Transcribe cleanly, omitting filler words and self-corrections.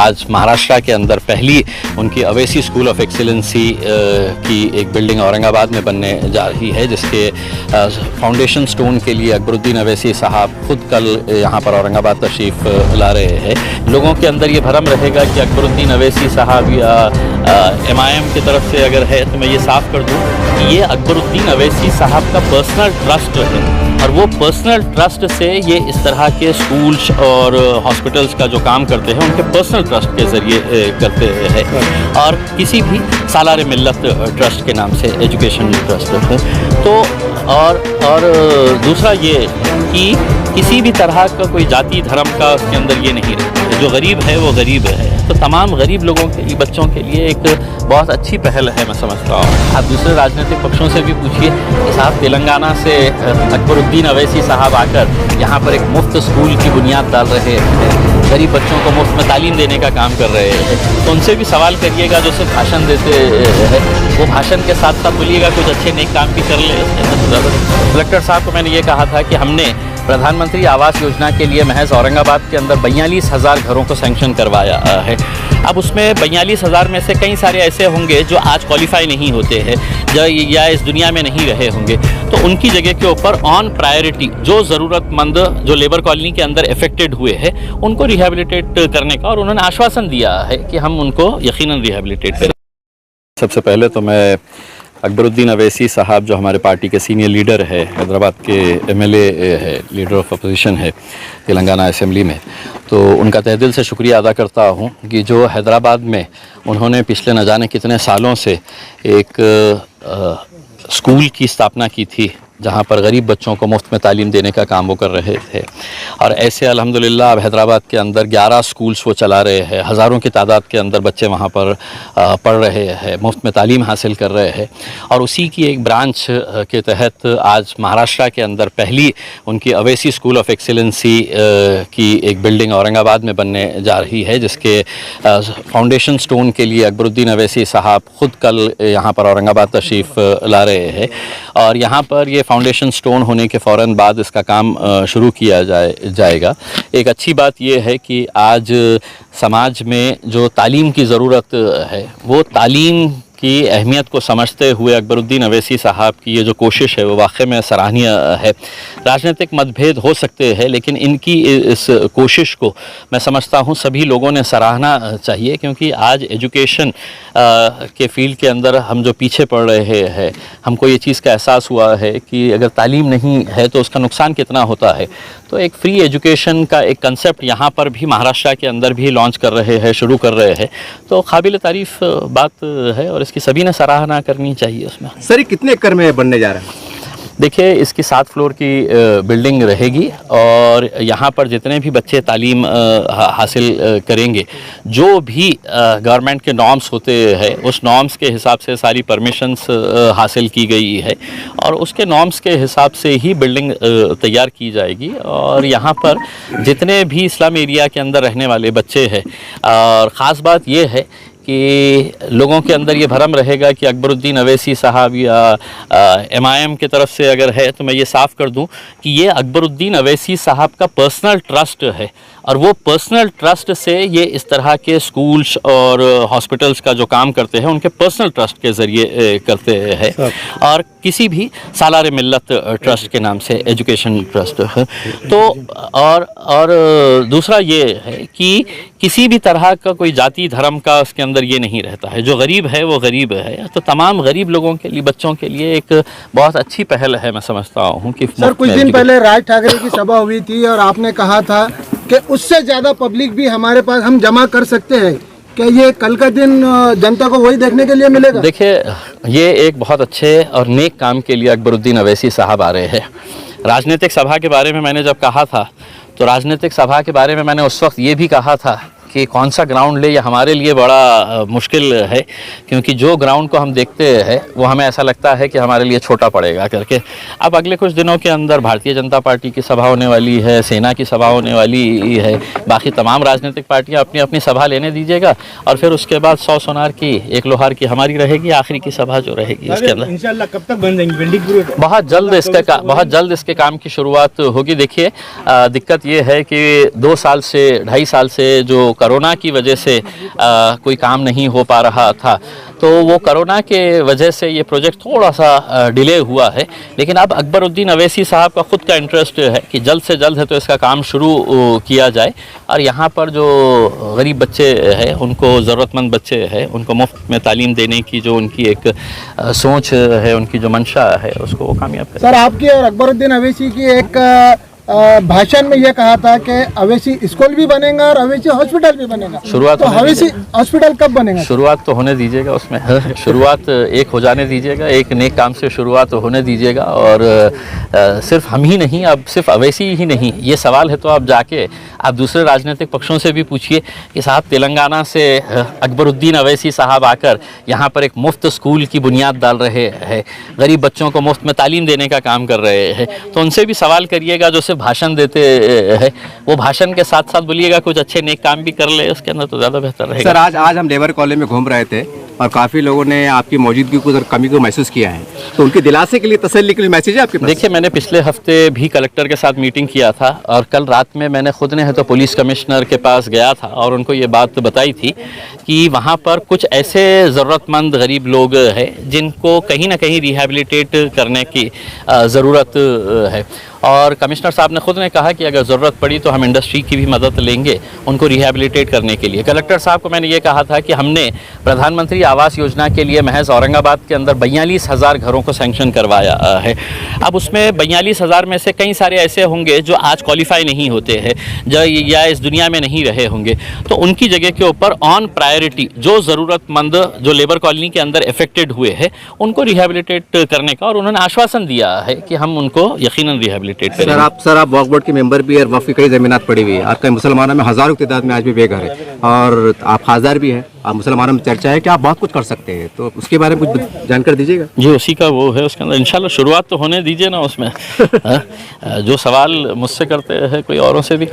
आज महाराष्ट्र के अंदर पहली उनकी अवैसी स्कूल ऑफ एक्सीलेंसी की एक बिल्डिंग औरंगाबाद में बनने जा रही है, जिसके फाउंडेशन स्टोन के लिए अकबरुद्दीन अवैसी साहब खुद कल यहाँ पर औरंगाबाद तशरीफ़ ला रहे हैं। लोगों के अंदर ये भरम रहेगा कि अकबरुद्दीन अवैसी साहब या MIM की तरफ से अगर है तो मैं ये साफ़ कर दूँ कि ये अकबरुद्दीन अवैसी साहब का पर्सनल ट्रस्ट है, और वो पर्सनल ट्रस्ट से ये इस तरह के स्कूल्स और हॉस्पिटल्स का जो काम करते हैं उनके पर्सनल ट्रस्ट के ज़रिए करते हैं, और किसी भी सालार मिल्लत ट्रस्ट के नाम से एजुकेशन ट्रस्ट है। तो और दूसरा ये कि किसी भी तरह का कोई जाति धर्म का उसके अंदर ये नहीं रहता है। जो गरीब है वो गरीब है, तो तमाम गरीब लोगों के लिए, बच्चों के लिए एक बहुत अच्छी पहल है मैं समझता हूँ। आप दूसरे राजनीतिक पक्षों से भी पूछिए कि साहब तेलंगाना से अकबरुद्दीन अवैसी साहब आकर यहाँ पर एक मुफ्त स्कूल की बुनियाद डाल रहे हैं, गरीब बच्चों को मुफ्त में तालीम देने का काम कर रहे हैं, तो उनसे भी सवाल करिएगा जो सिर्फ भाषण देते हैं, वो भाषण के साथ साथ बोलिएगा कुछ अच्छे नेक काम भी कर ले। कलेक्टर साहब को मैंने ये कहा था कि हमने प्रधानमंत्री आवास योजना के लिए महज औरंगाबाद के अंदर 42,000 घरों को सैंक्शन करवाया है। अब उसमें 42,000 में से कई सारे ऐसे होंगे जो आज क्वालिफाई नहीं होते हैं या इस दुनिया में नहीं रहे होंगे, तो उनकी जगह के ऊपर ऑन प्रायोरिटी जो ज़रूरतमंद जो लेबर कॉलोनी के अंदर अफेक्टेड हुए हैं उनको रिहेबिलिटेट करने का, और उन्होंने आश्वासन दिया है कि हम उनको यकीनन रिहेबिलिटेट करें। सबसे पहले तो मैं अकबरुद्दीन अवैसी साहब जो हमारे पार्टी के सीनियर लीडर है, हैदराबाद के MLA है, लीडर ऑफ अपोजिशन है तेलंगाना असेंबली में, तो उनका तहे दिल से शुक्रिया अदा करता हूँ कि जो हैदराबाद में उन्होंने पिछले न जाने कितने सालों से एक स्कूल की स्थापना की थी जहाँ पर गरीब बच्चों को मुफ्त में तालीम देने का काम वो कर रहे थे, और ऐसे अल्हम्दुलिल्लाह अब हैदराबाद के अंदर 11 स्कूल्स वो चला रहे हैं, हज़ारों की तादाद के अंदर बच्चे वहाँ पर पढ़ रहे हैं, मुफ्त में तालीम हासिल कर रहे हैं, और उसी की एक ब्रांच के तहत आज महाराष्ट्र के अंदर पहली उनकी अवैसी स्कूल ऑफ एक्सीलेंसी की एक बिल्डिंग औरंगाबाद में बनने जा रही है, जिसके फाउंडेशन स्टोन के लिए अकबरुद्दीन अवैसी साहब खुद कल यहाँ पर औरंगाबाद तशरीफ़ ला रहे हैं, और यहाँ पर ये फाउंडेशन स्टोन होने के फ़ौरन बाद इसका काम शुरू किया जाएगा। एक अच्छी बात यह है कि आज समाज में जो तालीम की ज़रूरत है, वो तालीम की अहमियत को समझते हुए अकबरुद्दीन अवैसी साहब की ये जो कोशिश है वो वाकई में सराहनीय है। राजनीतिक मतभेद हो सकते हैं, लेकिन इनकी इस कोशिश को मैं समझता हूँ सभी लोगों ने सराहना चाहिए, क्योंकि आज एजुकेशन के फील्ड के अंदर हम जो पीछे पड़ रहे हैं, हमको ये चीज़ का एहसास हुआ है कि अगर तालीम नहीं है तो उसका नुकसान कितना होता है। तो एक फ्री एजुकेशन का एक कंसेप्ट यहाँ पर भी महाराष्ट्र के अंदर भी लॉन्च कर रहे हैं, शुरू कर रहे हैं, तो काबिल तारीफ़ बात है और इसकी सभी ने सराहना करनी चाहिए उसमें। सर ये कितने एकड़ में बनने जा रहा है? देखिए, इसकी 7 फ्लोर की बिल्डिंग रहेगी, और यहाँ पर जितने भी बच्चे तालीम हासिल करेंगे, जो भी गवर्नमेंट के नॉर्म्स होते हैं उस नॉर्म्स के हिसाब से सारी परमिशंस हासिल की गई है, और उसके नॉर्म्स के हिसाब से ही बिल्डिंग तैयार की जाएगी। और यहाँ पर जितने भी स्लम एरिया के अंदर रहने वाले बच्चे हैं, और ख़ास बात ये है कि लोगों के अंदर ये भरम रहेगा कि अकबरुद्दीन अवैसी साहब या MIM की तरफ से अगर है तो मैं ये साफ़ कर दूं कि ये अकबरुद्दीन अवैसी साहब का पर्सनल ट्रस्ट है, और वो पर्सनल ट्रस्ट से ये इस तरह के स्कूल्स और हॉस्पिटल्स का जो काम करते हैं उनके पर्सनल ट्रस्ट के ज़रिए करते हैं, और किसी भी सालार मिल्लत ट्रस्ट के नाम से एजुकेशन ट्रस्ट है। तो और दूसरा ये है कि किसी भी तरह का कोई जाति धर्म का उसके अंदर ये नहीं रहता है। जो गरीब है वो गरीब है, तो तमाम गरीब लोगों के लिए, बच्चों के लिए एक बहुत अच्छी पहल है मैं समझता हूँ कि सर कुछ दिन पहले राज ठाकरे की सभा हुई थी और आपने कहा था कि उससे ज़्यादा पब्लिक भी हमारे पास हम जमा कर सकते हैं, क्या ये कल का दिन जनता को वही देखने के लिए मिलेगा? देखिए, ये एक बहुत अच्छे और नेक काम के लिए अकबरुद्दीन अवैसी साहब आ रहे हैं। राजनीतिक सभा के बारे में मैंने जब कहा था तो राजनीतिक सभा के बारे में मैंने उस वक्त ये भी कहा था कि कौन सा ग्राउंड ले, ये हमारे लिए बड़ा मुश्किल है, क्योंकि जो ग्राउंड को हम देखते हैं वो हमें ऐसा लगता है कि हमारे लिए छोटा पड़ेगा करके। अब अगले कुछ दिनों के अंदर भारतीय जनता पार्टी की सभा होने वाली है, सेना की सभा होने वाली है, बाकी तमाम राजनीतिक पार्टियां अपनी अपनी सभा लेने दीजिएगा, और फिर उसके बाद 100 सोनार की 1 लोहार की हमारी रहेगी, आखिरी की सभा जो रहेगी उसके अंदर इंशाल्लाह। कब तक बन जाएंगी बिल्डिंग? बहुत जल्द इसके काम की शुरुआत होगी। देखिए, दिक्कत ये है कि 2 साल से 2.5 साल से जो कोरोना की वजह से कोई काम नहीं हो पा रहा था, तो वो कोरोना के वजह से ये प्रोजेक्ट थोड़ा सा डिले हुआ है। लेकिन अब अकबरुद्दीन अवैसी साहब का ख़ुद का इंटरेस्ट है कि जल्द से जल्द है तो इसका काम शुरू किया जाए, और यहाँ पर जो गरीब बच्चे हैं, उनको ज़रूरतमंद बच्चे हैं, उनको मुफ्त में तालीम देने की जो उनकी एक सोच है, उनकी जो मंशा है, उसको वो कामयाब करें। सर, आपकी और अकबरुद्दीन अवैसी की एक भाषण में ये कहा था कि अवैसी स्कूल भी बनेगा और अवैसी हॉस्पिटल भी बनेगा। शुरुआत तो अवैसी हॉस्पिटल कब बनेगा? शुरुआत तो होने दीजिएगा उसमें, शुरुआत एक हो जाने दीजिएगा, एक नेक काम से शुरुआत होने दीजिएगा। और सिर्फ हम ही नहीं, अब सिर्फ अवैसी ही नहीं, ये सवाल है तो आप जाके आप दूसरे राजनीतिक पक्षों से भी पूछिए कि साहब तेलंगाना से अकबरुद्दीन अवैसी साहब आकर यहाँ पर एक मुफ्त स्कूल की बुनियाद डाल रहे हैं, गरीब बच्चों को मुफ्त में तालीम देने का काम कर रहे हैं, तो उनसे भी सवाल करिएगा। जो सिर्फ भाषण देते हैं, वो भाषण के साथ साथ बोलिएगा कुछ अच्छे नेक काम भी कर ले उसके अंदर, तो ज़्यादा बेहतर रहेगा। सर, आज हम लेबर कॉलोनी में घूम रहे थे और काफ़ी लोगों ने आपकी मौजूदगी को कमी को महसूस किया है, तो उनकी दिलासे के लिए, तसल्ली के लिए मैसेज है आपके पास? देखिए, मैंने पिछले हफ्ते भी कलेक्टर के साथ मीटिंग किया था, और कल रात में मैंने खुद ने है तो पुलिस कमिश्नर के पास गया था और उनको ये बात बताई थी कि वहाँ पर कुछ ऐसे ज़रूरतमंद गरीब लोग हैं जिनको कहीं ना कहीं रिहैबिलिटेट करने की ज़रूरत है। और कमिश्नर साहब ने खुद ने कहा कि अगर ज़रूरत पड़ी तो हम इंडस्ट्री की भी मदद लेंगे उनको रिहैबिलिटेट करने के लिए। कलेक्टर साहब को मैंने ये कहा था कि हमने प्रधानमंत्री आवास योजना के लिए महज औरंगाबाद के अंदर 42,000 घरों को सैंक्शन करवाया है। अब उसमें 42,000 में से कई सारे ऐसे होंगे जो आज क्वालिफाई नहीं होते हैं, जो या इस दुनिया में नहीं रहे होंगे, तो उनकी जगह के ऊपर ऑन प्रायोरिटी जो ज़रूरतमंद जो लेबर कॉलोनी के अंदर अफेक्टेड हुए हैं उनको रिहैबिलिटेट करने का, और उन्होंने आश्वासन दिया है कि हम उनको यकीनन रिहैबिलिटेट करेंगे। सर, आप वक्फ बोर्ड के मेंबर भी है, वक्फ की कई ज़मीनात पड़ी हुई है, आपका मुसलमानों में हज़ारों की तादाद में आज भी बेघर है, और आप खासदार भी हैं, आप मुसलमानों में चर्चा है कि आप बहुत कुछ कर सकते हैं, तो उसके बारे में कुछ जानकारी दीजिएगा। जी, उसी का वो है, उसके अंदर इंशाल्लाह शुरुआत तो होने दीजिए ना उसमें। जो सवाल मुझसे करते हैं कोई औरों से भी